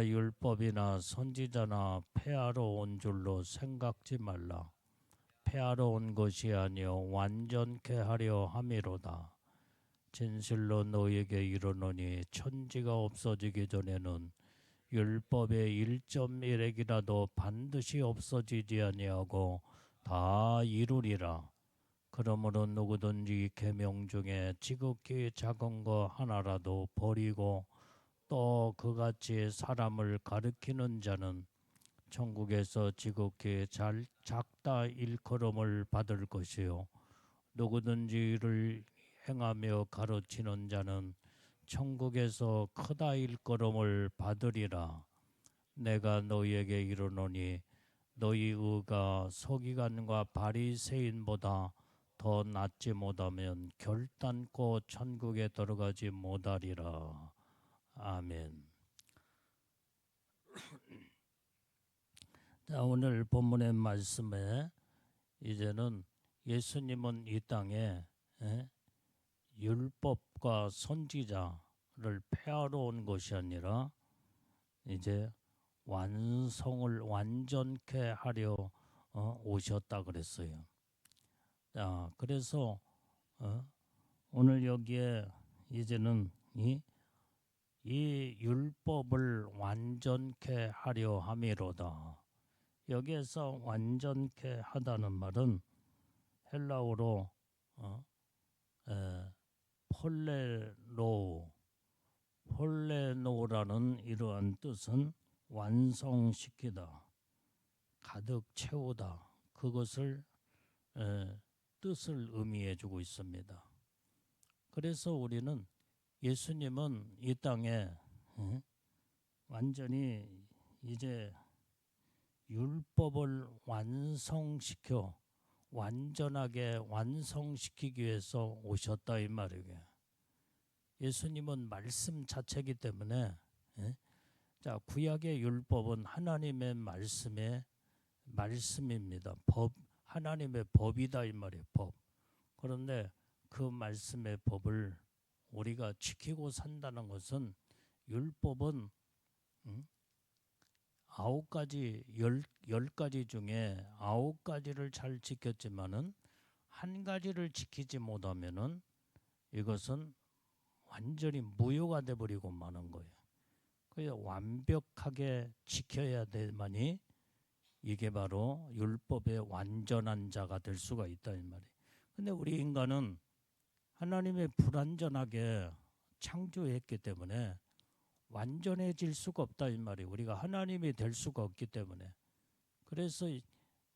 율법이나 선지자나 폐하러 온 줄로 생각지 말라. 폐하러 온 것이 아니요 완전케 하려 함이로다. 진실로 너희에게 이르노니 천지가 없어지기 전에는 율법의 1.1핵이라도 반드시 없어지지 아니하고 다 이루리라. 그러므로 누구든지 계명 중에 지극히 작은 거 하나라도 버리고 또 그같이 사람을 가르치는 자는 천국에서 지극히 작다 일컬음을 받을 것이요 누구든지 이를 행하며 가르치는 자는 천국에서 크다 일컬음을 받으리라. 내가 너희에게 이르노니 너희 의가 서기관과 바리새인보다 더 낫지 못하면 결단코 천국에 들어가지 못하리라. 아멘. 자, 오늘 본문의 말씀에 이제는 예수님은 이 땅에 율법과 선지자를 폐하러 온 것이 아니라 이제 완성을 완전케 하려 오셨다 그랬어요. 자, 그래서 오늘 여기에 이제는 이 율법을 완전케 하려 함이로다. 여기에서 완전케 하다는 말은 헬라어로 폴레노라는 이러한 뜻은 완성시키다, 가득 채우다, 그것을 뜻을 의미해 주고 있습니다. 그래서 우리는 예수님은 이 땅에 완전히 이제 율법을 완성시켜 완전하게 완성시키기 위해서 오셨다 이 말이에요. 예수님은 말씀 자체이기 때문에 자, 구약의 율법은 하나님의 말씀입니다. 하나님의 법이다 이 말이에요. 법. 그런데 그 말씀의 법을 우리가 지키고 산다는 것은 율법은 10가지 중에 9가지를 잘 지켰지만은 한 가지를 지키지 못하면은 이것은 완전히 무효가 돼 버리고 마는 거예요. 그래서 완벽하게 지켜야 되만이 이게 바로 율법의 완전한 자가 될 수가 있다 이 말이에요. 근데 우리 인간은 하나님의 불완전하게 창조했기 때문에 완전해질 수가 없다 이 말이에요. 우리가 하나님이 될 수가 없기 때문에. 그래서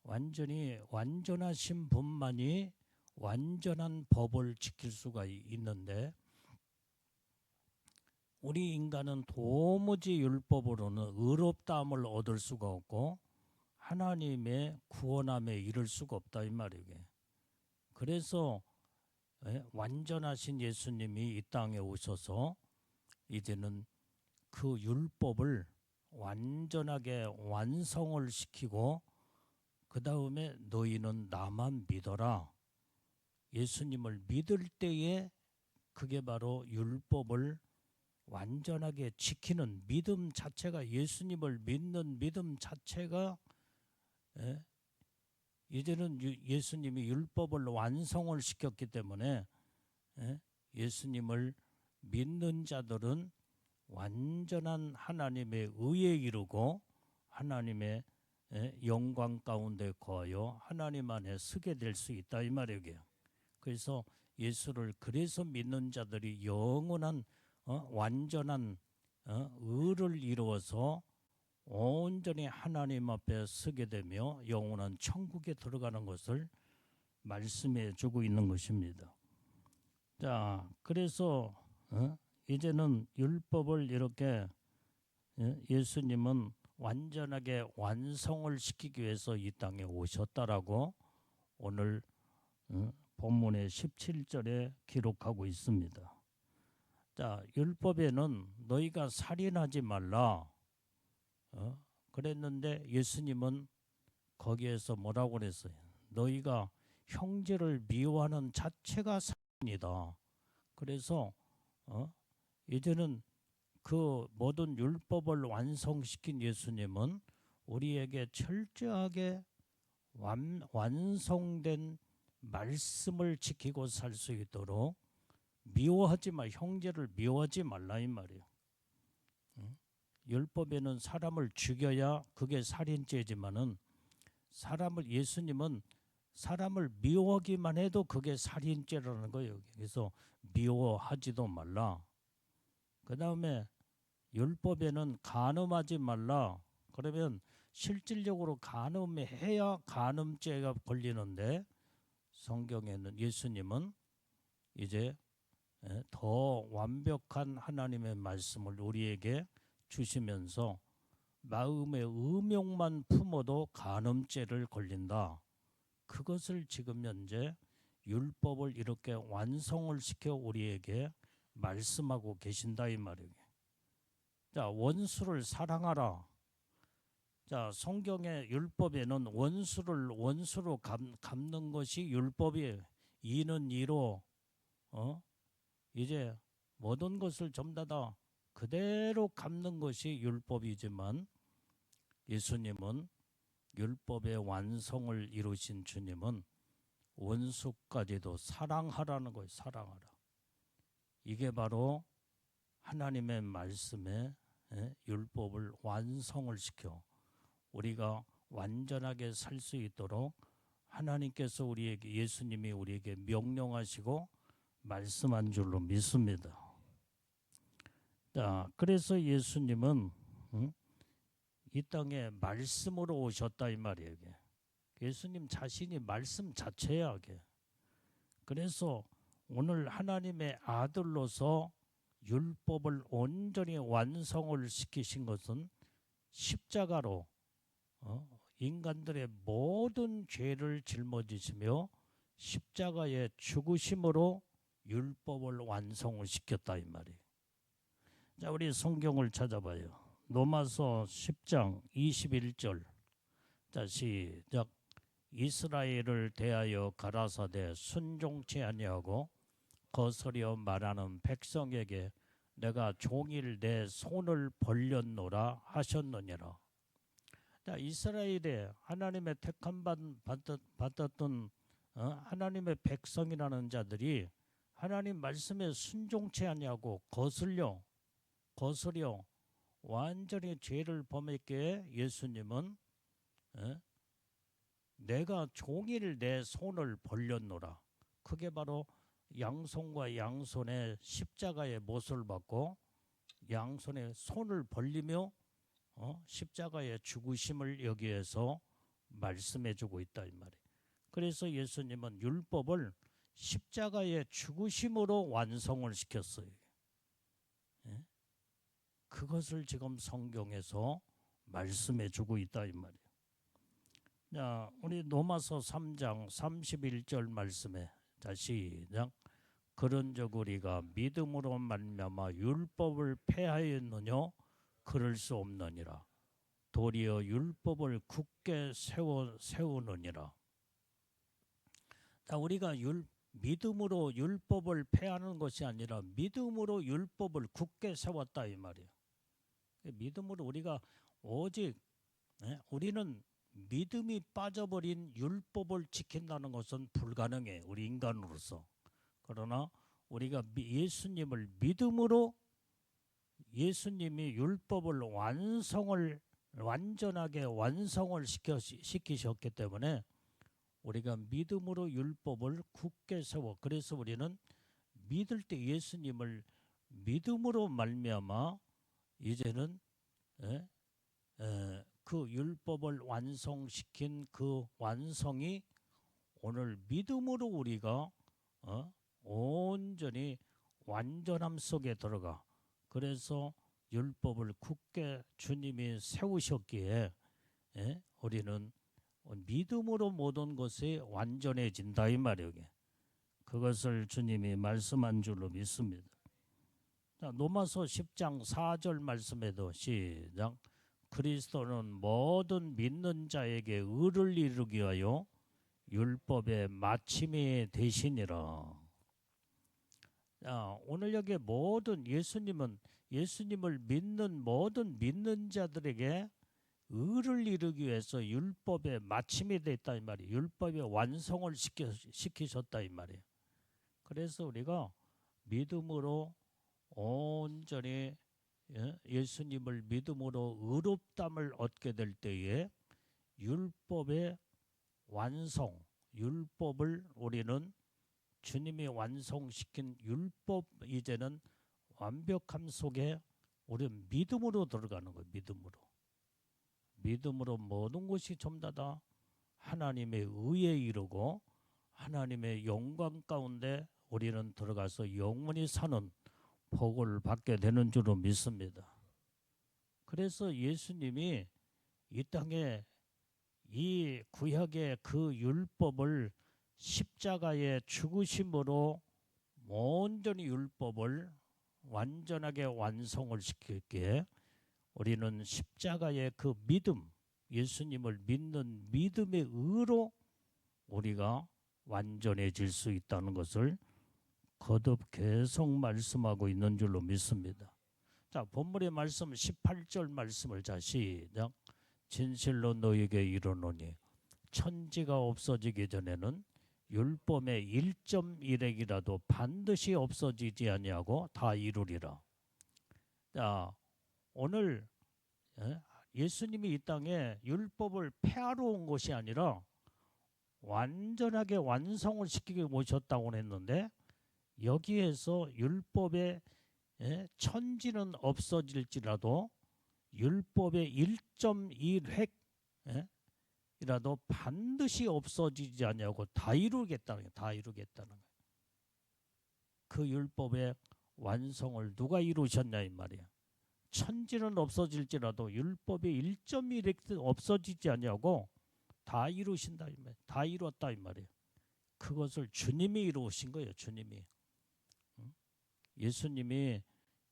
완전히 완전하신 분만이 완전한 법을 지킬 수가 있는데 우리 인간은 도무지 율법으로는 의롭다함을 얻을 수가 없고 하나님의 구원함에 이를 수가 없다 이 말이에요. 그래서 완전하신 예수님이 이 땅에 오셔서 이제는 그 율법을 완전하게 완성을 시키고 그 다음에 너희는 나만 믿어라. 예수님을 믿을 때에 그게 바로 율법을 완전하게 지키는 믿음 자체가, 예수님을 믿는 믿음 자체가 이제는 예수님이 율법을 완성을 시켰기 때문에 예수님을 믿는 자들은 완전한 하나님의 의에 이르고 하나님의 영광 가운데 거하여 하나님 안에 서게 될 수 있다 이 말이에요. 그래서 예수를 그래서 믿는 자들이 영원한 완전한 의를 이루어서 온전히 하나님 앞에 서게 되며 영원한 천국에 들어가는 것을 말씀해 주고 있는 것입니다. 자, 그래서 이제는 율법을 이렇게 예수님은 완전하게 완성을 시키기 위해서 이 땅에 오셨다라고 오늘 본문의 17절에 기록하고 있습니다. 자, 율법에는 너희가 살인하지 말라 그랬는데 예수님은 거기에서 뭐라고 그랬어요? 너희가 형제를 미워하는 자체가 살인이다. 그래서 이제는 그 모든 율법을 완성시킨 예수님은 우리에게 철저하게 완성된 말씀을 지키고 살 수 있도록 미워하지 마, 형제를 미워하지 말라 이 말이에요. 율법에는 사람을 죽여야 그게 살인죄지만은 예수님은 사람을 미워하기만 해도 그게 살인죄라는 거예요. 그래서 미워하지도 말라. 그 다음에 율법에는 간음하지 말라. 그러면 실질적으로 간음해야 간음죄가 걸리는데 성경에는 예수님은 이제 더 완벽한 하나님의 말씀을 우리에게 주시면서 마음의 음욕만 품어도 간음죄를 걸린다. 그것을 지금 현재 율법을 이렇게 완성을 시켜 우리에게 말씀하고 계신다 이 말이에요. 자, 원수를 사랑하라. 자, 성경의 율법에는 원수로 갚는 것이 율법이에요. 이는 이로 이제 모든 것을 전부 다 그대로 갚는 것이 율법이지만 예수님은 율법의 완성을 이루신 주님은 원수까지도 사랑하라는 거예요. 사랑하라. 이게 바로 하나님의 말씀에 율법을 완성을 시켜 우리가 완전하게 살 수 있도록 하나님께서 우리에게 예수님이 우리에게 명령하시고 말씀한 줄로 믿습니다. 자, 그래서 예수님은 이 땅에 말씀으로 오셨다 이 말이에요. 예수님 자신이 말씀 자체야. 그래서 오늘 하나님의 아들로서 율법을 온전히 완성을 시키신 것은 십자가로 인간들의 모든 죄를 짊어지시며 십자가의 죽으심으로 율법을 완성을 시켰다 이 말이에요. 자, 우리 성경을 찾아봐요. 로마서 10장 21절. 자, 시작. 이스라엘을 대하여 가라사대 순종치 아니하고 거스려 말하는 백성에게 내가 종일 내 손을 벌렸노라 하셨느니라. 자, 이스라엘에 하나님의 택함 받았던 하나님의 백성이라는 자들이 하나님 말씀에 순종치 아니하고 거스려 완전히 죄를 범했기에 예수님은 내가 종일 내 손을 벌렸노라. 그게 바로 양손과 양손의 십자가의 못을 받고 양손에 손을 벌리며 십자가의 죽으심을 여기에서 말씀해주고 있다 이 말이에요. 그래서 예수님은 율법을 십자가의 죽으심으로 완성을 시켰어요. 그것을 지금 성경에서 말씀해주고 있다 이 말이에요. 자, 우리 로마서 3장 31절 말씀에 자, 시작. 그런즉 우리가 믿음으로 말미암아 율법을 폐하였느냐? 그럴 수 없느니라. 도리어 율법을 굳게 세우느니라. 자, 우리가 믿음으로 율법을 폐하는 것이 아니라 믿음으로 율법을 굳게 세웠다 이 말이에요. 믿음으로 우리가 오직 우리는 믿음이 빠져버린 율법을 지킨다는 것은 불가능해 우리 인간으로서. 그러나 우리가 예수님을 믿음으로 예수님이 율법을 완전하게 완성을 시키셨기 때문에 우리가 믿음으로 율법을 굳게 세워. 그래서 우리는 믿을 때 예수님을 믿음으로 말미암아 이제는 그 율법을 완성시킨 그 완성이 오늘 믿음으로 우리가 온전히 완전함 속에 들어가. 그래서 율법을 굳게 주님이 세우셨기에 우리는 믿음으로 모든 것이 완전해진다 이 말이에요. 그것을 주님이 말씀한 줄로 믿습니다. 자, 로마서 10장 4절 말씀에도 시작. 그리스도는 모든 믿는 자에게 의를 이루기 위하여 율법의 마침이 되시니라. 자, 오늘 여기 모든 예수님은 예수님을 믿는 모든 믿는 자들에게 의를 이루기 위해서 율법의 마침이 됐다 이 말이에요. 율법의 완성을 시키셨다 이 말이에요. 그래서 우리가 믿음으로 온전히 예수님을 믿음으로 의롭담을 얻게 될 때에 율법의 완성, 율법을 우리는 주님이 완성시킨 율법 이제는 완벽함 속에 우리는 믿음으로 들어가는 거예요. 믿음으로 모든 것이 전부 다 하나님의 의에 이르고 하나님의 영광 가운데 우리는 들어가서 영원히 사는 복을 받게 되는 줄로 믿습니다. 그래서 예수님이 이 땅에 이 구약의 그 율법을 십자가의 죽으심으로 온전히 율법을 완전하게 완성을 시킬게 우리는 십자가의 그 믿음, 예수님을 믿는 믿음의 의로 우리가 완전해질 수 있다는 것을 거듭 계속 말씀하고 있는 줄로 믿습니다. 자, 본문의 말씀 18절 말씀을 자 시작. 진실로 너에게 이르노니 천지가 없어지기 전에는 율법의 1.1핵이라도 반드시 없어지지 아니하고 다 이루리라. 자, 오늘 예수님이 이 땅에 율법을 폐하러 온 것이 아니라 완전하게 완성을 시키기 오셨다고 했는데 여기에서 율법의 천지는 없어질지라도 율법의 1.1획 이라도 반드시 없어지지 않냐고 다 이루겠다는 거예요. 다 이루겠다는 거예요. 그 율법의 완성을 누가 이루셨냐 이 말이야. 천지는 없어질지라도 율법의 1.1획 없어지지 않냐고 다 이루신다 이 말이야. 다 이뤘다 이 말이에요. 그것을 주님이 이루신 거예요. 주님이. 예수님이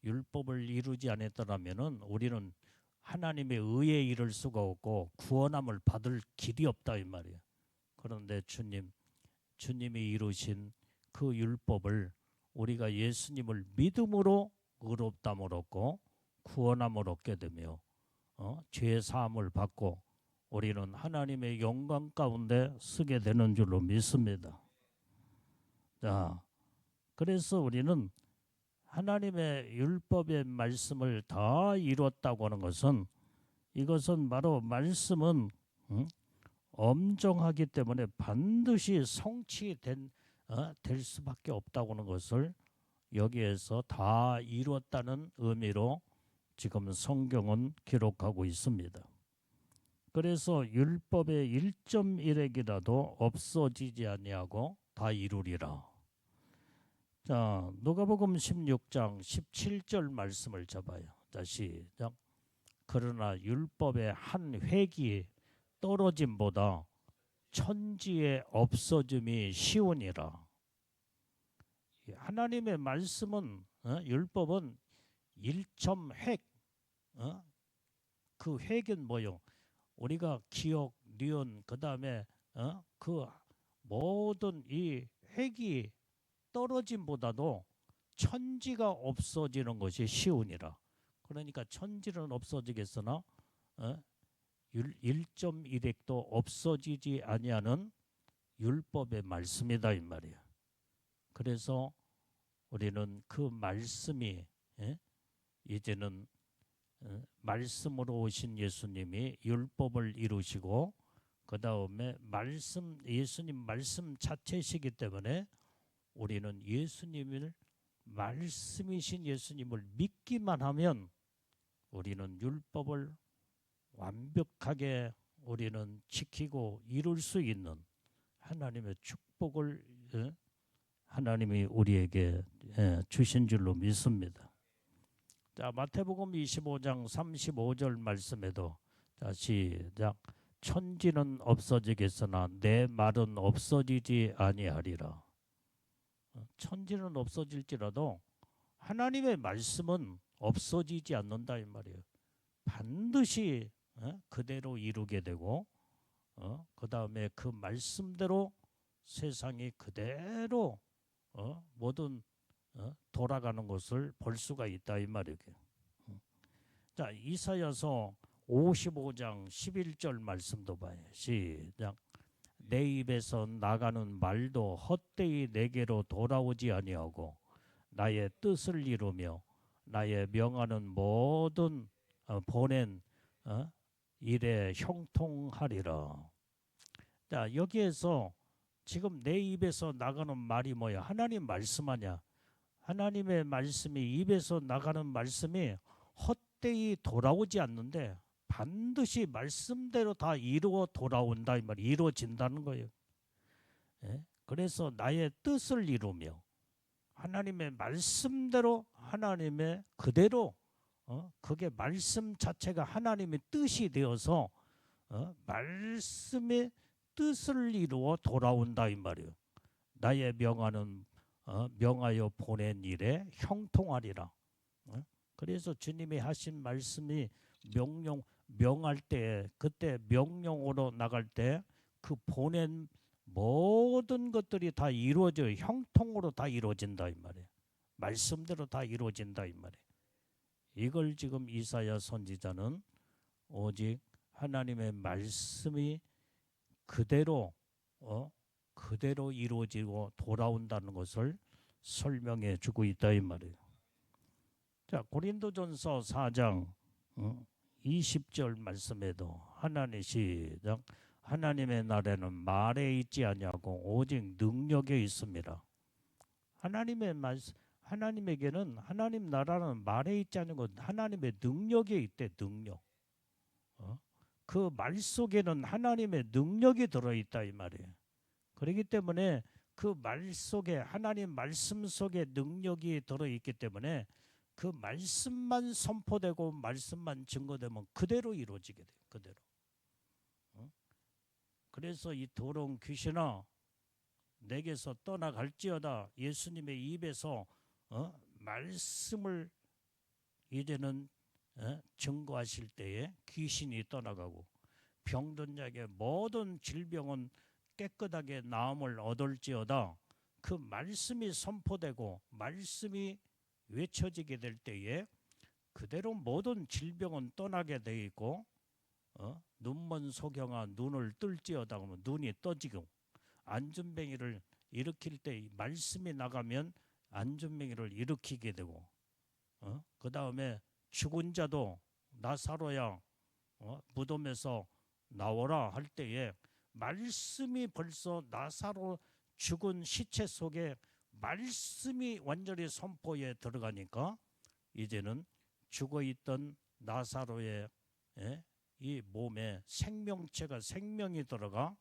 율법을 이루지 않았더라면은 우리는 하나님의 의에 이를 수가 없고 구원함을 받을 길이 없다 이 말이에요. 그런데 주님이 이루신 그 율법을 우리가 예수님을 믿음으로 의롭담을 얻고 구원함을 얻게 되며 죄 사함을 받고 우리는 하나님의 영광 가운데 서게 되는 줄로 믿습니다. 자, 그래서 우리는 하나님의 율법의 말씀을 다 이뤘다고 하는 것은 이것은 바로 말씀은 엄정하기 때문에 반드시 성취될 수밖에 없다고 하는 것을 여기에서 다 이뤘다는 의미로 지금 성경은 기록하고 있습니다. 그래서 율법의 1.1핵이라도 없어지지 아니하고 다 이루리라. 자, 누가복음 16장 17절 말씀을 잡아요. 자, 시작. 그러나 율법의 한 획이 떨어짐보다 천지의 없어짐이 쉬우니라. 하나님의 말씀은 율법은 1.획 그 획은 뭐요? 우리가 기억, 니은 그다음에 그 모든 이 획이 떨어짐보다도 천지가 없어지는 것이 쉬우니라. 그러니까 천지는 없어지겠으나 1.1핵도 없어지지 아니하는 율법의 말씀이다 이 말이야. 그래서 우리는 그 말씀이 이제는 말씀으로 오신 예수님이 율법을 이루시고 그 다음에 예수님 말씀 자체시기 때문에 우리는 예수님을 말씀이신 예수님을 믿기만 하면 우리는 율법을 완벽하게 우리는 지키고 이룰 수 있는 하나님의 축복을 하나님이 우리에게 주신 줄로 믿습니다. 자, 마태복음 25장 35절 말씀에도 자, 시작. 천지는 없어지겠으나 내 말은 없어지지 아니하리라. 천지는 없어질지라도 하나님의 말씀은 없어지지 않는다 이 말이에요. 반드시 그대로 이루게 되고 그 다음에 그 말씀대로 세상이 그대로 모든 돌아가는 것을 볼 수가 있다 이 말이에요. 자, 이사야서 55장 11절 말씀도 봐요. 시작. 내 입에서 나가는 말도 헛되이 내게로 돌아오지 아니하고 나의 뜻을 이루며 나의 명하는 모든 보낸 일에 형통하리라. 자, 여기에서 지금 내 입에서 나가는 말이 뭐야? 하나님 말씀 아니야. 하나님의 말씀이 입에서 나가는 말씀이 헛되이 돌아오지 않는데 반드시 말씀대로 다 이루어 돌아온다 이 말이 이루어진다는 거예요. 예? 그래서 나의 뜻을 이루며 하나님의 말씀대로 하나님의 그대로 그게 말씀 자체가 하나님의 뜻이 되어서 말씀의 뜻을 이루어 돌아온다 이 말이에요. 나의 명하는 명하여 보낸 일에 형통하리라. 그래서 주님이 하신 말씀이 명할 때 그때 명령으로 나갈 때 그 보낸 모든 것들이 다 이루어져 형통으로 다 이루어진다 이 말이에요. 말씀대로 다 이루어진다 이 말이에요. 이걸 지금 이사야 선지자는 오직 하나님의 말씀이 그대로 그대로 이루어지고 돌아온다는 것을 설명해 주고 있다 이 말이에요. 자, 고린도전서 4장 20절 말씀에도 하나님 시작. 하나님의 나라는 말에 있지 아니하고 오직 능력에 있습니다. 하나님에게는 하나님 나라는 말에 있지 않은 하나님의 능력에 있대. 능력. 그 말 속에는 하나님의 능력이 들어있다 이 말이에요. 그렇기 때문에 그 말 속에 하나님 말씀 속에 능력이 들어있기 때문에 그 말씀만 선포되고 말씀만 증거되면 그대로 이루어지게 돼요. 그대로. 그래서 이 더러운 귀신아 내게서 떠나갈지어다. 예수님의 입에서 말씀을 이제는 증거하실 때에 귀신이 떠나가고 병든 자에게 모든 질병은 깨끗하게 나음을 얻을지어다. 그 말씀이 선포되고 말씀이 외쳐지게 될 때에 그대로 모든 질병은 떠나게 돼 있고 눈먼 소경아 눈을 뜰지어다 하면 눈이 떠지고 안전뱅이를 일으킬 때 말씀이 나가면 안전뱅이를 일으키게 되고 그 다음에 죽은 자도 나사로야 무덤에서 나오라 할 때에 말씀이 벌써 나사로 죽은 시체 속에 말씀이 완전히 선포에 들어가니까 이제는 죽어있던 나사로의 이 몸에 생명이 들어가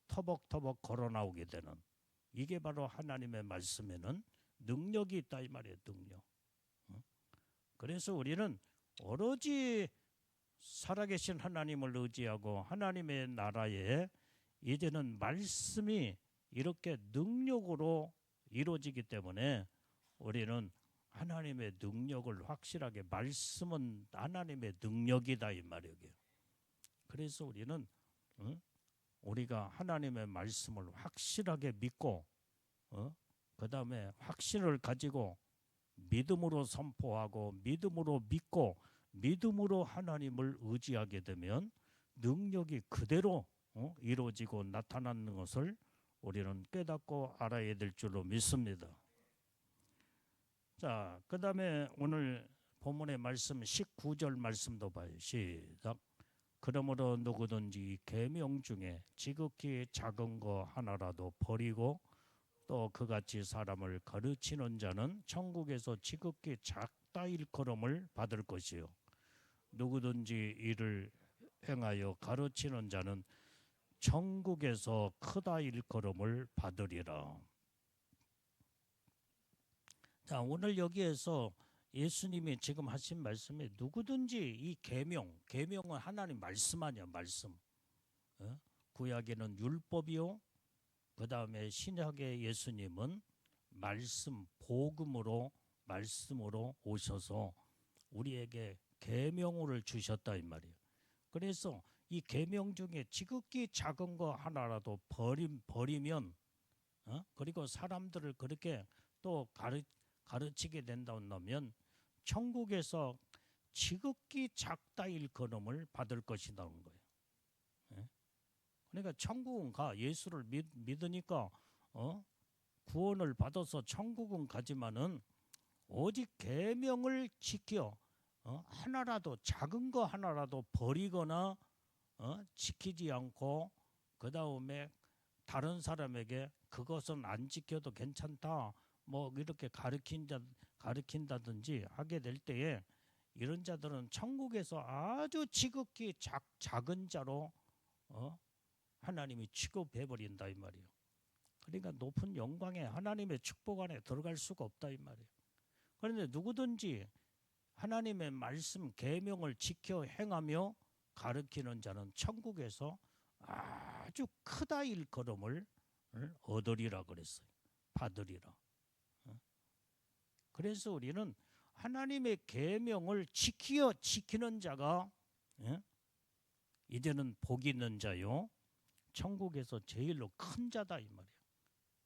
터벅터벅 걸어 나오게 되는 이게 바로 하나님의 말씀에는 능력이 있다 이 말이에요. 능력. 그래서 우리는 오로지 살아계신 하나님을 의지하고 하나님의 나라에 이제는 말씀이 이렇게 능력으로 이루어지기 때문에 우리는 하나님의 능력을 확실하게 말씀은 하나님의 능력이다 이 말이에요. 그래서 우리는 우리가 하나님의 말씀을 확실하게 믿고 그 다음에 확신을 가지고 믿음으로 선포하고 믿음으로 믿고 믿음으로 하나님을 의지하게 되면 능력이 그대로 이루어지고 나타나는 것을 우리는 깨닫고 알아야 될 줄로 믿습니다. 자, 그 다음에 오늘 본문의 말씀 19절 말씀도 봐요. 시작. 그러므로 누구든지 계명 중에 지극히 작은 거 하나라도 버리고 또 그같이 사람을 가르치는 자는 천국에서 지극히 작다 일컬음을 받을 것이요 누구든지 이를 행하여 가르치는 자는 천국에서 크다 일컬음을 받으리라. 자, 오늘 여기에서 예수님이 지금 하신 말씀에 누구든지 이 계명은 하나님 말씀 아니야. 말씀. 구약에는 율법이요 그 다음에 신약의 예수님은 말씀 복음으로 말씀으로 오셔서 우리에게 계명을 주셨다 이 말이에요. 그래서 이 계명 중에 지극히 작은 거 하나라도 버리면 그리고 사람들을 그렇게 또 가르치게 된다면 천국에서 지극히 작다 일컬음을 받을 것이라는 거예요. 예? 그러니까 천국은 가 예수를 믿으니까 구원을 받아서 천국은 가지만은 오직 계명을 지켜 하나라도 작은 거 하나라도 버리거나 지키지 않고 그 다음에 다른 사람에게 그것은 안 지켜도 괜찮다 뭐 이렇게 가르친다든지 하게 될 때에 이런 자들은 천국에서 아주 지극히 작은 자로 하나님이 취급해 버린다 이 말이에요. 그러니까 높은 영광에 하나님의 축복 안에 들어갈 수가 없다 이 말이에요. 그런데 누구든지 하나님의 말씀 계명을 지켜 행하며 가르치는 자는 천국에서 아주 크다 일컬음을 얻으리라 그랬어요. 받으리라. 그래서 우리는 하나님의 계명을 지키는 자가 이제는 복 있는 자요. 천국에서 제일로 큰 자다 이 말이에요.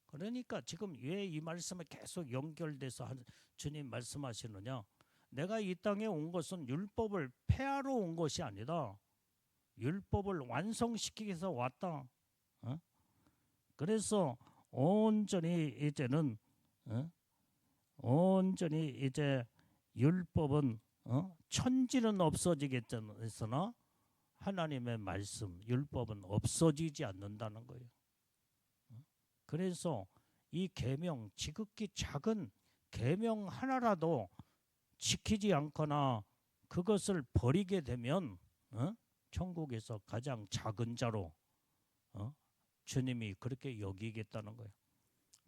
그러니까 지금 왜 이 말씀에 계속 연결돼서 주님 말씀하시느냐. 내가 이 땅에 온 것은 율법을 폐하러 온 것이 아니다. 율법을 완성시키기 위해서 왔다. 그래서 온전히 이제는 온전히 이제 율법은 천지는 없어지겠으나 하나님의 말씀 율법은 없어지지 않는다는 거예요. 그래서 이 계명 지극히 작은 계명 하나라도 지키지 않거나 그것을 버리게 되면 천국에서 가장 작은 자로 주님이 그렇게 여기겠다는 거예요.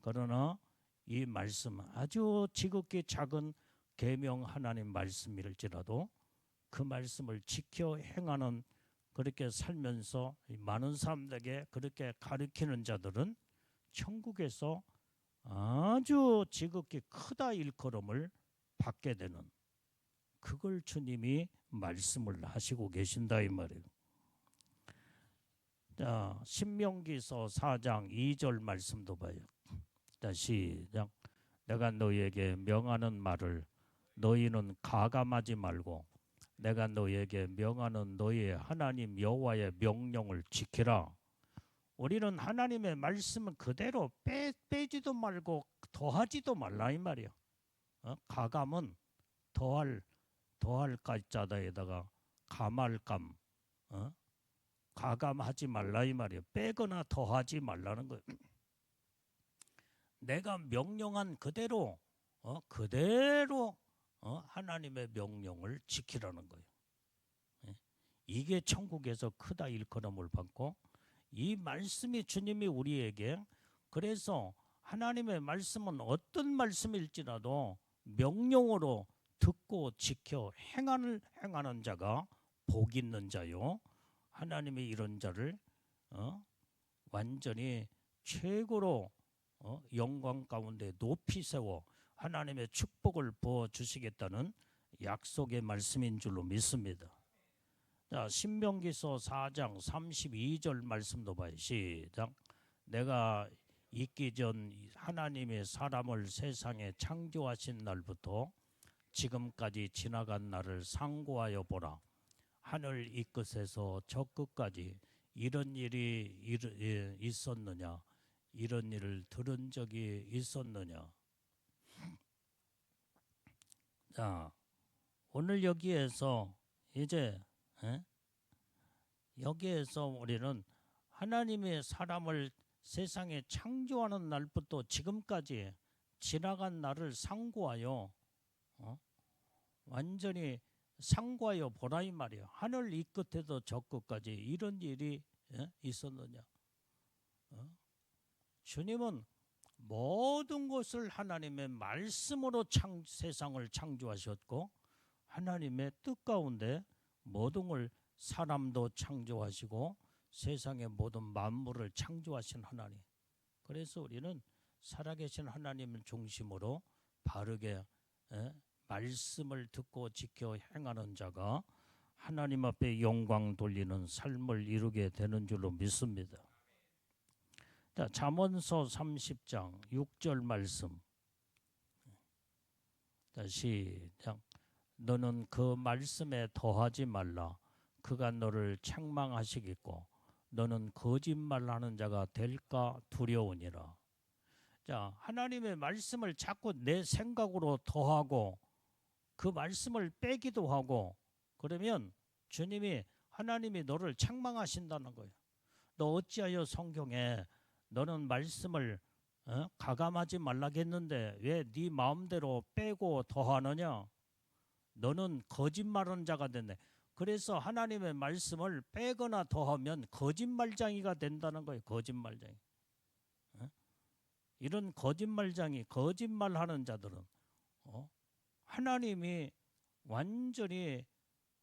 그러나 이 말씀 아주 지극히 작은 계명 하나님 말씀일지라도 그 말씀을 지켜 행하는 그렇게 살면서 많은 사람들에게 그렇게 가르치는 자들은 천국에서 아주 지극히 크다 일컬음을 받게 되는 그걸 주님이 말씀을 하시고 계신다 이 말이에요. 자, 신명기서 4장 2절 말씀도 봐요. 자, 시작. 내가 너희에게 명하는 말을 너희는 가감하지 말고 내가 너희에게 명하는 너희의 하나님 여호와의 명령을 지키라. 우리는 하나님의 말씀은 그대로 빼지도 말고 더하지도 말라 이 말이야. 가감은 더할 가자다에다가 감할 감, 가감하지 말라 이 말이야. 빼거나 더하지 말라는 거예요. 내가 명령한 그대로 하나님의 명령을 지키라는 거예요. 이게 천국에서 크다 일컬음을 받고 이 말씀이 주님이 우리에게 그래서 하나님의 말씀은 어떤 말씀일지라도 명령으로 듣고 지켜 행하는 자가 복 있는 자요. 하나님이 이런 자를 완전히 최고로 영광 가운데 높이 세워 하나님의 축복을 부어 주시겠다는 약속의 말씀인 줄로 믿습니다. 자, 신명기서 4장 32절 말씀도 봐요. 시작. 내가 있기 전 하나님의 사람을 세상에 창조하신 날부터 지금까지 지나간 날을 상고하여 보라. 하늘 이 끝에서 저 끝까지 이런 일이 있었느냐? 이런 일을 들은 적이 있었느냐? 자, 오늘 여기에서 이제 여기에서 우리는 하나님의 사람을 세상에 창조하는 날부터 지금까지 지나간 날을 상고하여 완전히 상고하여 보라 이 말이에요. 하늘 이 끝에도 저 끝까지 이런 일이 있었느냐. 주님은 모든 것을 하나님의 말씀으로 세상을 창조하셨고 하나님의 뜻 가운데 모든 걸 사람도 창조하시고 세상의 모든 만물을 창조하신 하나님. 그래서 우리는 살아계신 하나님을 중심으로 바르게 말씀을 듣고 지켜 행하는 자가 하나님 앞에 영광 돌리는 삶을 이루게 되는 줄로 믿습니다. 자, 잠언서 30장 6절 말씀. 자, 시작. 너는 그 말씀에 더하지 말라. 그가 너를 책망하시겠고 너는 거짓말하는 자가 될까 두려우니라. 자, 하나님의 말씀을 자꾸 내 생각으로 더하고 그 말씀을 빼기도 하고 그러면 주님이 하나님이 너를 책망하신다는 거예요. 너 어찌하여 성경에 너는 말씀을 가감하지 말라겠는데 왜 네 마음대로 빼고 더하느냐? 너는 거짓말하는 자가 됐네. 그래서 하나님의 말씀을 빼거나 더하면 거짓말쟁이가 된다는 거예요. 거짓말쟁이. 이런 거짓말쟁이, 거짓말하는 자들은 하나님이 완전히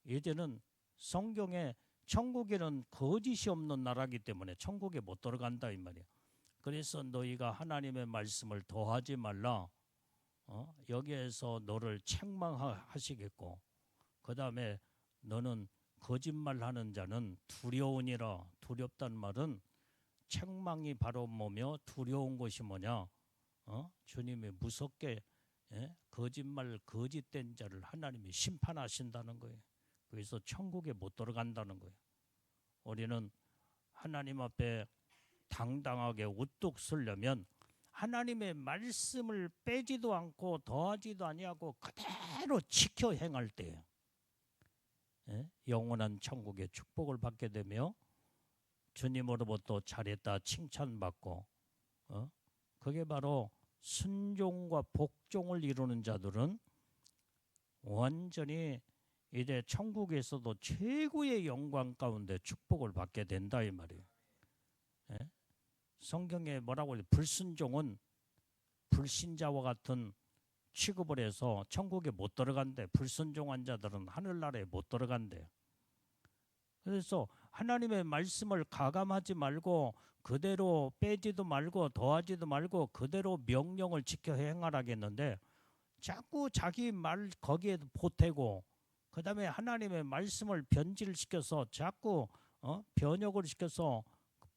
이제는 성경에 천국에는 거짓이 없는 나라이기 때문에 천국에 못 들어간다 이 말이야. 그래서 너희가 하나님의 말씀을 더하지 말라. 여기에서 너를 책망하시겠고 그 다음에 너는 거짓말하는 자는 두려우니라. 두렵다는 말은 책망이 바로 뭐며 두려운 것이 뭐냐? 주님이 무섭게 거짓말 거짓된 자를 하나님이 심판하신다는 거예요. 그래서 천국에 못 들어간다는 거예요. 우리는 하나님 앞에 당당하게 우뚝 서려면 하나님의 말씀을 빼지도 않고 더하지도 아니하고 그대로 지켜 행할 때에 영원한 천국의 축복을 받게 되며 주님으로부터 잘했다 칭찬받고 그게 바로 순종과 복종을 이루는 자들은 완전히 이제 천국에서도 최고의 영광 가운데 축복을 받게 된다 이 말이에요. 성경에 뭐라고 해요? 불순종은 불신자와 같은 취급을 해서 천국에 못 들어간대. 불순종한 자들은 하늘나라에 못 들어간대. 그래서 하나님의 말씀을 가감하지 말고 그대로 빼지도 말고 더하지도 말고 그대로 명령을 지켜 행하라겠는데 자꾸 자기 말 거기에 보태고 그 다음에 하나님의 말씀을 변질시켜서 자꾸 변역을 시켜서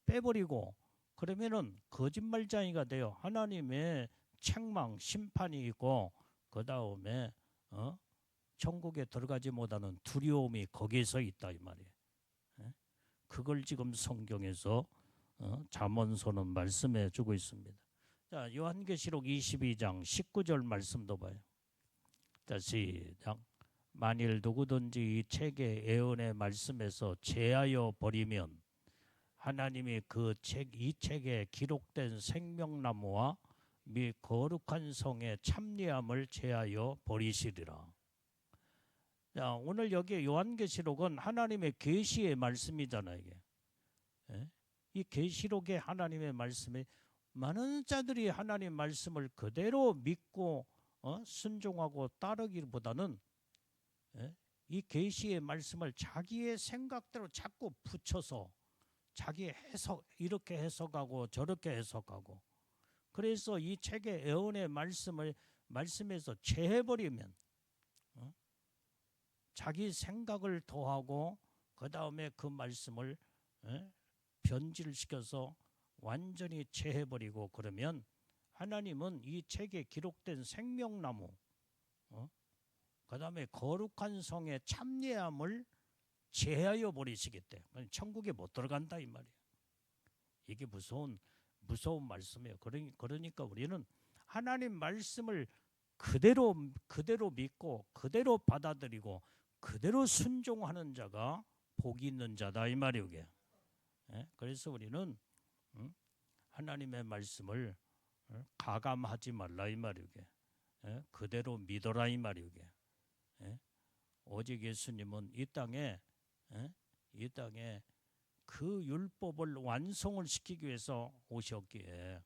빼버리고 그러면은 거짓말쟁이가 돼요. 하나님의 책망, 심판이 있고 그 다음에 천국에 들어가지 못하는 두려움이 거기에서 있다 이 말이에요. 그걸 지금 성경에서 잠언서는 말씀해 주고 있습니다. 자, 요한계시록 22장 19절 말씀도 봐요. 자, 시작. 만일 누구든지 이 책의 예언의 말씀에서 제하여 버리면 하나님이 이 책에 기록된 생명나무와 및 거룩한 성의 참리함을 제하여 버리시리라. 자, 오늘 여기 요한계시록은 하나님의 계시의 말씀이잖아요. 이게. 이 계시록의 하나님의 말씀에 많은 자들이 하나님 말씀을 그대로 믿고 순종하고 따르기보다는 이 계시의 말씀을 자기의 생각대로 자꾸 붙여서 자기 해석 이렇게 해석하고 저렇게 해석하고 그래서 이 책의 예언의 말씀에서 제해버리면 자기 생각을 더하고 그 다음에 그 말씀을 변질시켜서 완전히 제해버리고 그러면 하나님은 이 책에 기록된 생명나무 그 다음에 거룩한 성의 참례함을 제하여 버리시겠대. 천국에 못 들어간다 이 말이에요. 이게 무서운 말씀이에요. 그러니까 우리는 하나님 말씀을 그대로 믿고 그대로 받아들이고 그대로 순종하는 자가 복이 있는 자다 이 말이에요. 그래서 우리는 하나님의 말씀을 가감하지 말라 이 말이에요. 그대로 믿어라 이 말이에요. 오직 예수님은 이 땅에 그 율법을 완성을 시키기 위해서 오셨기에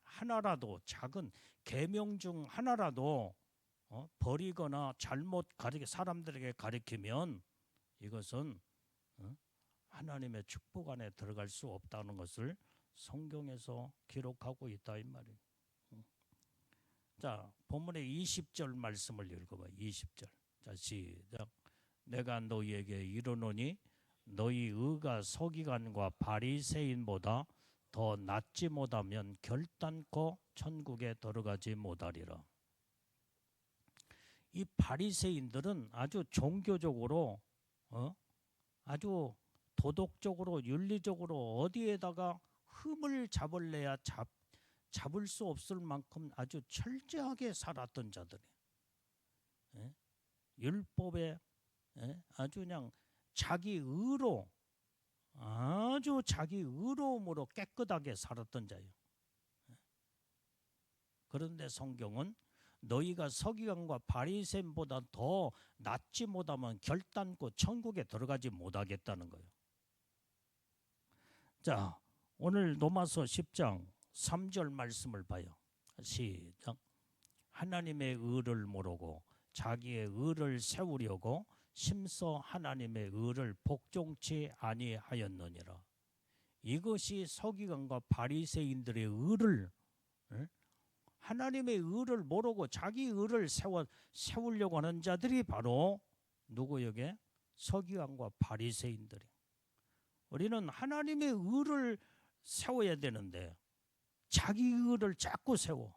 하나라도 작은 계명 중 하나라도 버리거나 잘못 사람들에게 가르치면 이것은 하나님의 축복 안에 들어갈 수 없다는 것을 성경에서 기록하고 있다 이 말이에요. 자, 본문의 20절 말씀을 읽어봐요. 20절. 자, 시작. 내가 너희에게 이르노니 너희 의가 서기관과 바리새인보다 더 낫지 못하면 결단코 천국에 들어가지 못하리라. 이 바리새인들은 아주 종교적으로 아주 도덕적으로 윤리적으로 어디에다가 흠을 잡을래야 잡을 수 없을 만큼 아주 철저하게 살았던 자들이 율법에 아주 그냥 자기 의로 아주 자기 의로움으로 깨끗하게 살았던 자예요. 그런데 성경은 너희가 서기관과 바리새인보다 더 낫지 못하면 결단코 천국에 들어가지 못하겠다는 거예요. 자, 오늘 로마서 10장 3절 말씀을 봐요. 시작. 하나님의 의를 모르고 자기의 의를 세우려고 심서 하나님의 의를 복종치 아니하였느니라. 이것이 서기관과 바리새인들의 의를 하나님의 의를 모르고 자기 의를 세우려고 하는 자들이 바로 누구에게? 서기관과 바리새인들이. 우리는 하나님의 의를 세워야 되는데 자기 의를 자꾸 세워.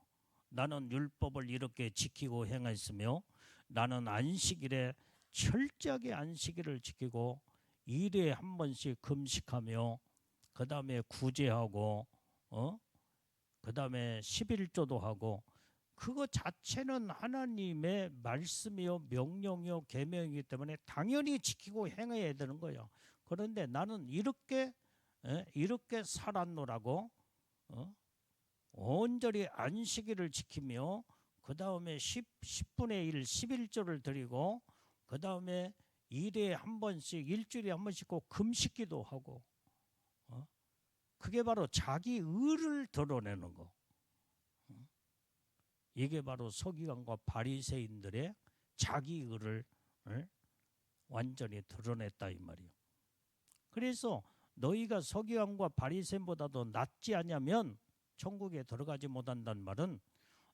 나는 율법을 이렇게 지키고 행했으며 나는 안식일에 철저하게 안식일을 지키고 일에 한 번씩 금식하며 그 다음에 구제하고 그 다음에 11조도 하고 그거 자체는 하나님의 말씀이요 명령이요 계명이기 때문에 당연히 지키고 행해야 되는 거예요. 그런데 나는 이렇게 살았노라고 온전히 안식일을 지키며 그 다음에 10분의 1 11조를 드리고 그 다음에 일에 한 번씩 일주일에 한 번씩 꼭 금식기도 하고 그게 바로 자기 의를 드러내는 거. 이게 바로 서기관과 바리새인들의 자기 의를 완전히 드러냈다 이 말이에요. 그래서 너희가 서기관과 바리새인보다도 낫지 않냐면 천국에 들어가지 못한다는 말은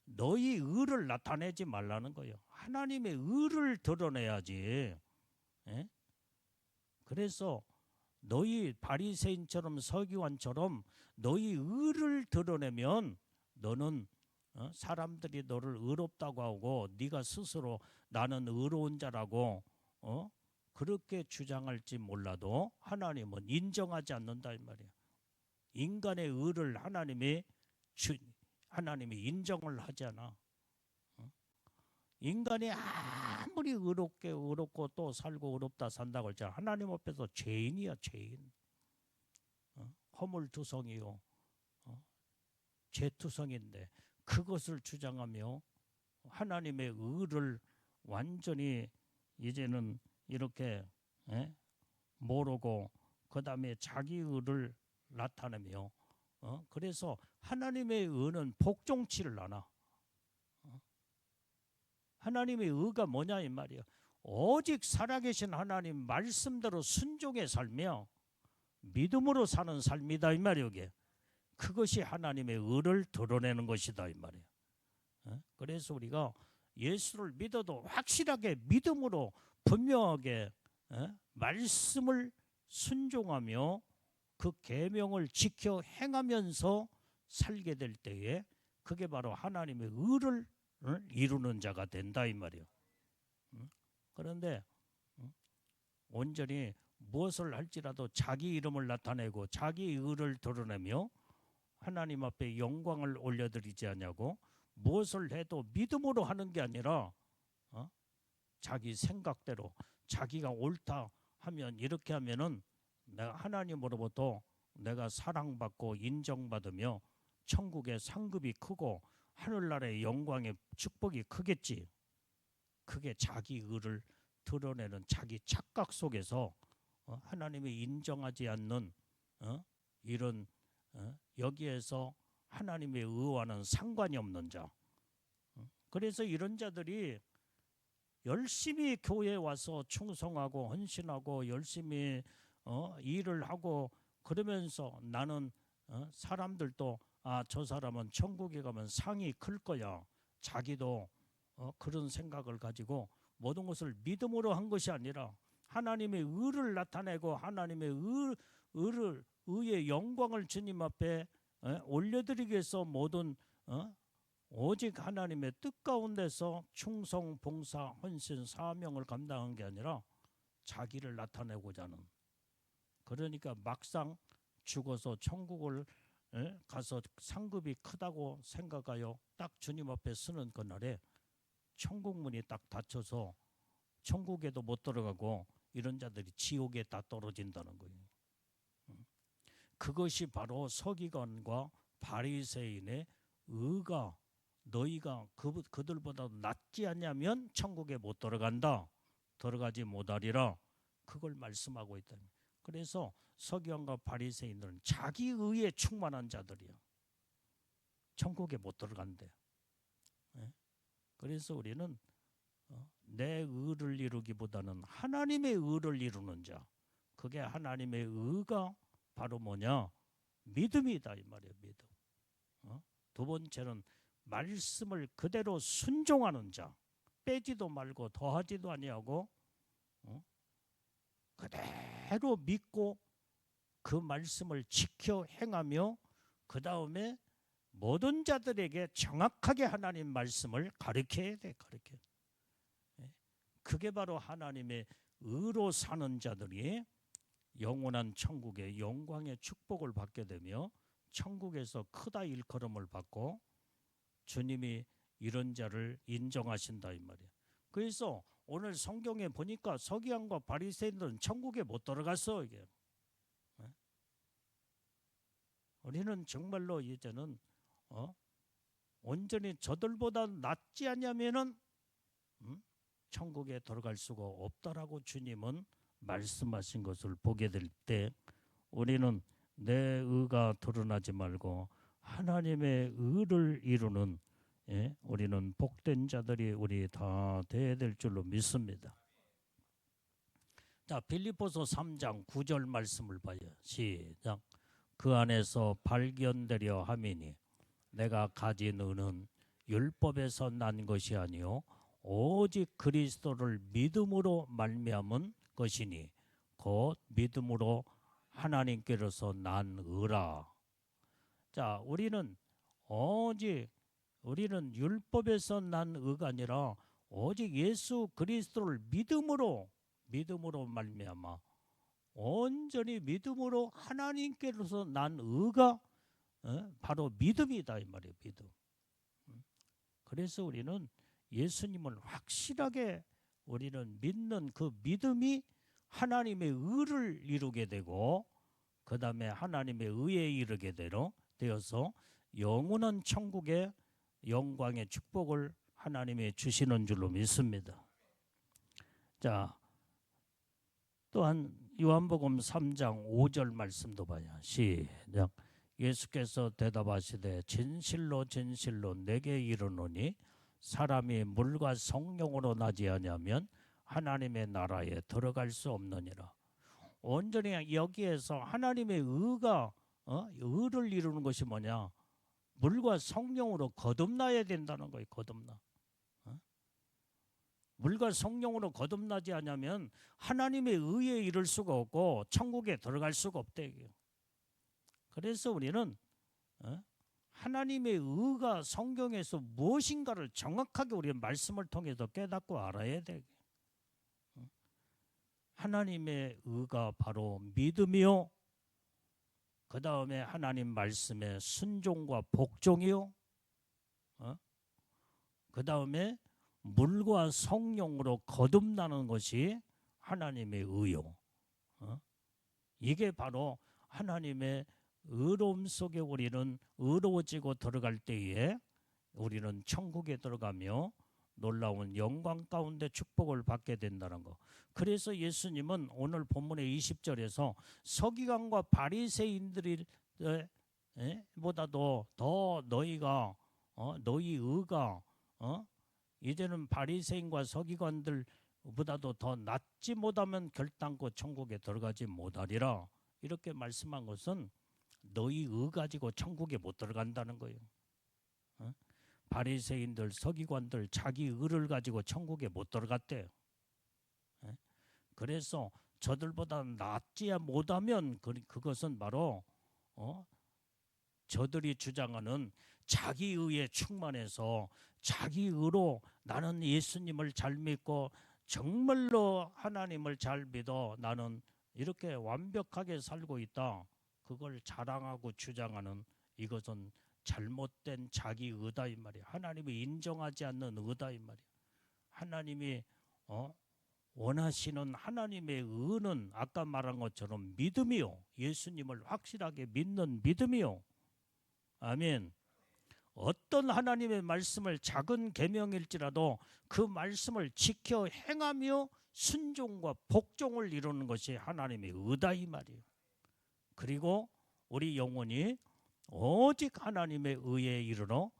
너희 의를 나타내지 말라는 거예요. 하나님의 의를 드러내야지. 그래서 너희 바리새인처럼 서기관처럼 너희 의를 드러내면 너는 사람들이 너를 의롭다고 하고 네가 스스로 나는 의로운 자라고 그렇게 주장할지 몰라도 하나님은 인정하지 않는다 이 말이에요. 인간의 의를 하나님이 인정을 하지 않아. 인간이 아무리 의롭고 또 살고 의롭다 산다고 할지라도 하나님 앞에서 죄인이야 죄인. 허물투성이요 죄투성인데 그것을 주장하며 하나님의 의를 완전히 이제는 이렇게 모르고 그 다음에 자기 의를 나타내며 그래서 하나님의 의는 복종치를 않아. 하나님의 의가 뭐냐 이 말이에요. 오직 살아계신 하나님 말씀대로 순종해 살며 믿음으로 사는 삶이다 이 말이에요. 이게. 그것이 하나님의 의를 드러내는 것이다 이 말이에요. 그래서 우리가 예수를 믿어도 확실하게 믿음으로 분명하게 말씀을 순종하며 그 계명을 지켜 행하면서 살게 될 때에 그게 바로 하나님의 의를 이루는 자가 된다 이 말이에요. 그런데 온전히 무엇을 할지라도 자기 이름을 나타내고 자기 의를 드러내며 하나님 앞에 영광을 올려드리지 않냐고 무엇을 해도 믿음으로 하는 게 아니라 자기 생각대로 자기가 옳다 하면 이렇게 하면은 내가 하나님으로부터 내가 사랑받고 인정받으며 천국의 상급이 크고 하늘나라의 영광의 축복이 크겠지. 그게 자기 의를 드러내는 자기 착각 속에서 하나님이 인정하지 않는 이런 여기에서 하나님의 의와는 상관이 없는 자. 그래서 이런 자들이 열심히 교회에 와서 충성하고 헌신하고 열심히 일을 하고 그러면서 나는 사람들도 저 사람은 천국에 가면 상이 클 거야. 자기도 그런 생각을 가지고 모든 것을 믿음으로 한 것이 아니라 하나님의 의를 나타내고 하나님의 의의 영광을 주님 앞에 올려드리기 위해서 모든 오직 하나님의 뜻 가운데서 충성, 봉사, 헌신, 사명을 감당한 게 아니라 자기를 나타내고자 하는. 그러니까 막상 죽어서 천국을 가서 상급이 크다고 생각하여 딱 주님 앞에 서는 그날에 천국 문이 딱 닫혀서 천국에도 못 들어가고 이런 자들이 지옥에 다 떨어진다는 거예요. 그것이 바로 서기관과 바리새인의 의가, 너희가 그들보다 낫지 않냐면 천국에 못 들어간다, 들어가지 못하리라, 그걸 말씀하고 있다. 그래서 서기관과 바리새인들은 자기 의에 충만한 자들이야. 천국에 못 들어간대. 그래서 우리는 내 의를 이루기보다는 하나님의 의를 이루는 자, 그게 하나님의 의가 바로 뭐냐? 믿음이다 이 말이에요. 믿음. 두 번째는 말씀을 그대로 순종하는 자, 빼지도 말고 더하지도 아니하고 그대로 믿고 그 말씀을 지켜 행하며 그 다음에 모든 자들에게 정확하게 하나님 말씀을 가르쳐야 돼. 가르쳐. 그게 바로 하나님의 의로 사는 자들이 영원한 천국의 영광의 축복을 받게 되며 천국에서 크다 일컬음을 받고 주님이 이런 자를 인정하신다 이 말이에요. 그래서 오늘 성경에 보니까 서기관과 바리새인들은 천국에 못 들어갔어. 이게. 우리는 정말로 이제는 온전히 저들보다 낫지 않냐면은 천국에 들어갈 수가 없다라고 주님은 말씀하신 것을 보게 될 때 우리는 내 의가 드러나지 말고 하나님의 의를 이루는 우리는 복된 자들이 우리 다 돼야 될 줄로 믿습니다. 자, 빌립보서 3장 9절 말씀을 봐요. 시작. 그 안에서 발견되려 함이니 내가 가진 의는 율법에서 난 것이 아니요 오직 그리스도를 믿음으로 말미암은 것이니 곧 믿음으로 하나님께로서 난 의라. 자, 우리는 율법에서 난 의가 아니라 오직 예수 그리스도를 믿음으로 말미암아 온전히 믿음으로 하나님께로서 난 의가 바로 믿음이다 이 말이에요. 믿음. 그래서 우리는 예수님을 확실하게 우리는 믿는 그 믿음이 하나님의 의를 이루게 되고 그 다음에 하나님의 의에 이르게 되어서 영원한 천국의 영광의 축복을 하나님이 주시는 줄로 믿습니다. 자, 또한 요한복음 3장 5절 말씀도 봐요. 시작. 예수께서 대답하시되 진실로 진실로 내게 이르노니 사람이 물과 성령으로 나지 아니하면 하나님의 나라에 들어갈 수 없느니라. 온전히 여기에서 하나님의 의가 의를 이루는 것이 뭐냐? 물과 성령으로 거듭나야 된다는 거예요. 거듭나. 물과 성령으로 거듭나지 않으면 하나님의 의에 이를 수가 없고 천국에 들어갈 수가 없대. 그래서 우리는 하나님의 의가 성경에서 무엇인가를 정확하게 우리의 말씀을 통해서 깨닫고 알아야 돼. 하나님의 의가 바로 믿음이요. 그 다음에 하나님 말씀의 순종과 복종이요. 그 다음에 물과 성령으로 거듭나는 것이 하나님의 의요. 이게 바로 하나님의 의로움 속에 우리는 의로워지고 들어갈 때에 우리는 천국에 들어가며 놀라운 영광 가운데 축복을 받게 된다는 거. 그래서 예수님은 오늘 본문의 20절에서 서기관과 바리새인들이 보다도 더 너희가 너희 의가 이제는 바리새인과 서기관들보다도 더 낫지 못하면 결단코 천국에 들어가지 못하리라. 이렇게 말씀한 것은 너희 의 가지고 천국에 못 들어간다는 거예요. 바리새인들, 서기관들 자기 의를 가지고 천국에 못 들어갔대요. 그래서 저들보다 낫지 못하면 그것은 바로 저들이 주장하는 자기의에 충만해서 자기의로 나는 예수님을 잘 믿고 정말로 하나님을 잘 믿어 나는 이렇게 완벽하게 살고 있다. 그걸 자랑하고 주장하는 이것은 잘못된 자기의다 이 말이야. 하나님이 인정하지 않는 의다 이 말이야. 하나님이 원하시는 하나님의 의는 아까 말한 것처럼 믿음이요. 예수님을 확실하게 믿는 믿음이요. 아멘. 어떤 하나님의 말씀을 작은 계명일지라도 그 말씀을 지켜 행하며 순종과 복종을 이루는 것이 하나님의 의다 이 말이에요. 그리고 우리 영혼이 오직 하나님의 의에 이르러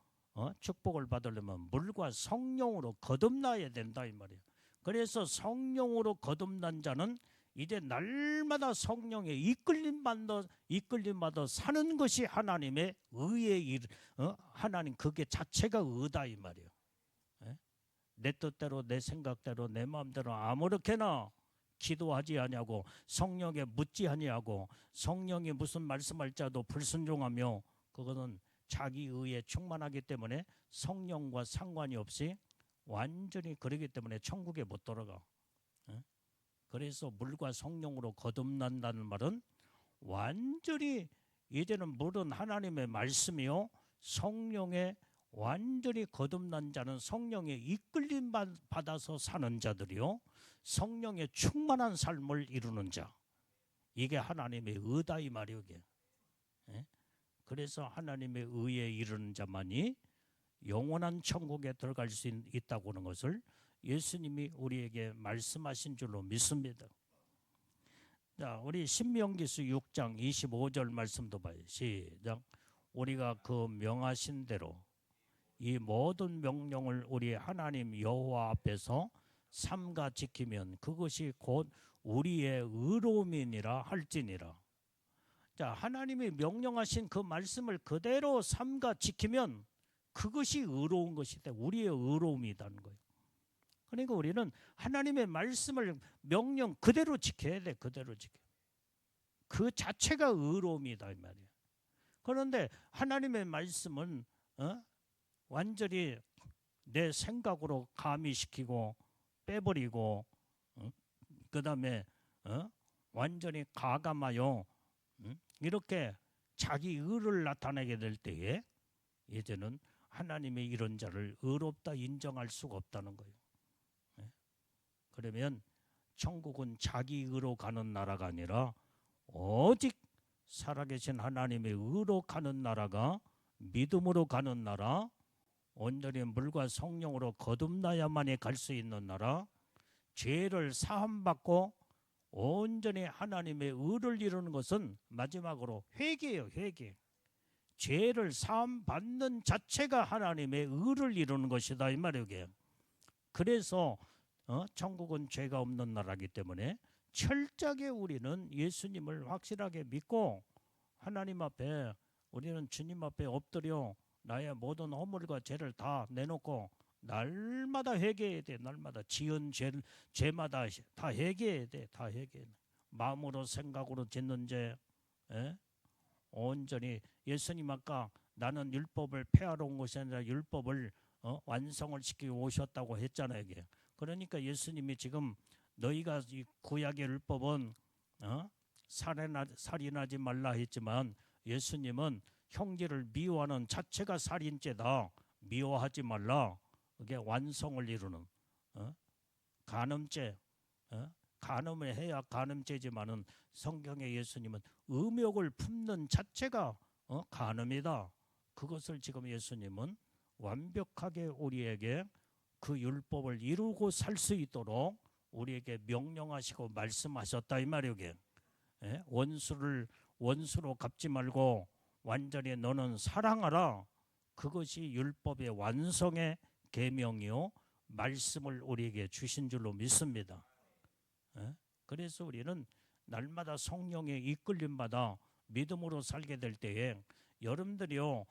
축복을 받으려면 물과 성령으로 거듭나야 된다 이 말이에요. 그래서 성령으로 거듭난 자는 이제 날마다 성령의 이끌림받아 사는 것이 하나님의 의의 하나님 그게 자체가 의다 이 말이에요. 내 뜻대로 내 생각대로 내 마음대로 아무렇게나 기도하지 아니하고 성령에 묻지 아니하고 성령이 무슨 말씀할지라도 불순종하며 그거는 자기 의에 충만하기 때문에 성령과 상관이 없이 완전히 그러기 때문에 천국에 못 들어가. 그래서 물과 성령으로 거듭난다는 말은 완전히 이제는 물은 하나님의 말씀이요 성령에 완전히 거듭난 자는 성령의 이끌림 받아서 사는 자들이요 성령의 충만한 삶을 이루는 자. 이게 하나님의 의다 이 말이요. 이게. 그래서 하나님의 의에 이르는 자만이 영원한 천국에 들어갈 수 있다고 하는 것을 예수님이 우리에게 말씀하신 줄로 믿습니다. 자, 우리 신명기서 6장 25절 말씀도 봐요. 시작. 우리가 그 명하신 대로 이 모든 명령을 우리 하나님 여호와 앞에서 삼가 지키면 그것이 곧 우리의 의로움이니라 할지니라. 자, 하나님이 명령하신 그 말씀을 그대로 삼가 지키면 그것이 의로운 것이다. 우리의 의로움이라는 거예요. 그러니까 우리는 하나님의 말씀을 명령 그대로 지켜야 돼. 그대로 지켜. 그 자체가 의로움이다 이 말이에요. 그런데 하나님의 말씀은 완전히 내 생각으로 가미시키고 빼버리고 그 다음에 완전히 가감하여 이렇게 자기 의를 나타내게 될 때에 이제는 하나님의 이런 자를 의롭다 인정할 수가 없다는 거예요. 그러면 천국은 자기 의로 가는 나라가 아니라 오직 살아계신 하나님의 의로 가는 나라가 믿음으로 가는 나라, 온전히 물과 성령으로 거듭나야만이 갈 수 있는 나라, 죄를 사함받고 온전히 하나님의 의를 이루는 것은 마지막으로 회개예요. 회개. 죄를 사함받는 자체가 하나님의 의를 이루는 것이다 이 말이에요. 그래서 천국은 죄가 없는 나라이기 때문에 철저하게 우리는 예수님을 확실하게 믿고 하나님 앞에 우리는 주님 앞에 엎드려 나의 모든 허물과 죄를 다 내놓고 날마다 회개해야 돼. 날마다 지은 죄마다 다 회개해야 돼. 다 회개해. 마음으로 생각으로 짓는 죄 온전히 예수님 아까 나는 율법을 폐하러 온 것이 아니라 율법을 완성을 시키고 오셨다고 했잖아요. 이게. 그러니까 예수님이 지금 너희가 이 구약의 율법은 살인하지 말라 했지만 예수님은 형제를 미워하는 자체가 살인죄다. 미워하지 말라. 그게 완성을 이루는 간음죄. 간음을 해야 간음죄지만은 성경의 예수님은 음욕을 품는 자체가 간음이다. 그것을 지금 예수님은 완벽하게 우리에게 그 율법을 이루고 살 수 있도록 우리에게 명령하시고 말씀하셨다 이 말이에요. 원수로 갚지 말고 완전히 너는 사랑하라. 그것이 율법의 완성의 계명이요 말씀을 우리에게 주신 줄로 믿습니다. 그래서 우리는 날마다 성령의 이끌림받아 믿음으로 살게 될 때에 여러분들이요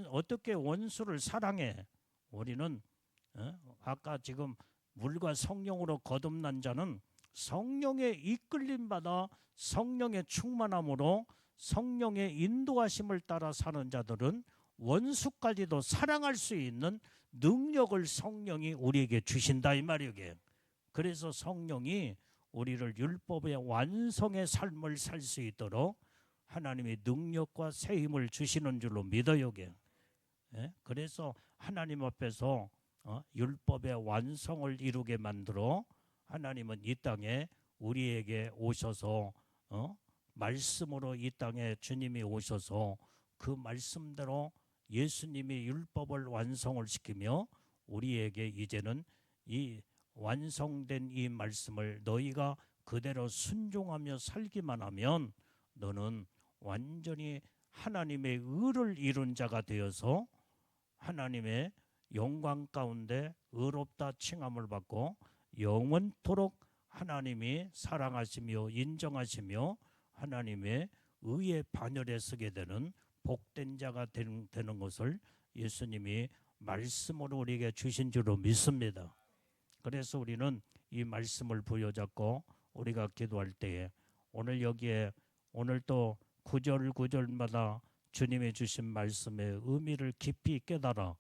어떻게 원수를 사랑해? 우리는 아까 지금 물과 성령으로 거듭난 자는 성령의 이끌림받아 성령의 충만함으로 성령의 인도하심을 따라 사는 자들은 원수까지도 사랑할 수 있는 능력을 성령이 우리에게 주신다 이 말이에요. 그래서 성령이 우리를 율법의 완성의 삶을 살 수 있도록 하나님의 능력과 새 힘을 주시는 줄로 믿어요. 예? 그래서 하나님 앞에서 율법의 완성을 이루게 만들어 하나님은 이 땅에 우리에게 오셔서 말씀으로 이 땅에 주님이 오셔서 그 말씀대로 예수님이 율법을 완성을 시키며 우리에게 이제는 이 완성된 이 말씀을 너희가 그대로 순종하며 살기만 하면 너는 완전히 하나님의 의를 이룬 자가 되어서 하나님의 영광 가운데 의롭다 칭함을 받고 영원토록 하나님이 사랑하시며 인정하시며 하나님의 의의 반열에 서게 되는 복된 자가 되는 것을 예수님이 말씀으로 우리에게 주신 줄로 믿습니다. 그래서 우리는 이 말씀을 부여잡고 우리가 기도할 때에 오늘 여기에 오늘 또 구절 구절마다 주님이 주신 말씀의 의미를 깊이 깨달아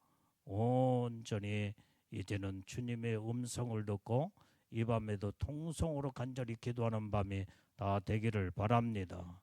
온전히 이제는 주님의 음성을 듣고 이 밤에도 통성으로 간절히 기도하는 밤이 다 되기를 바랍니다.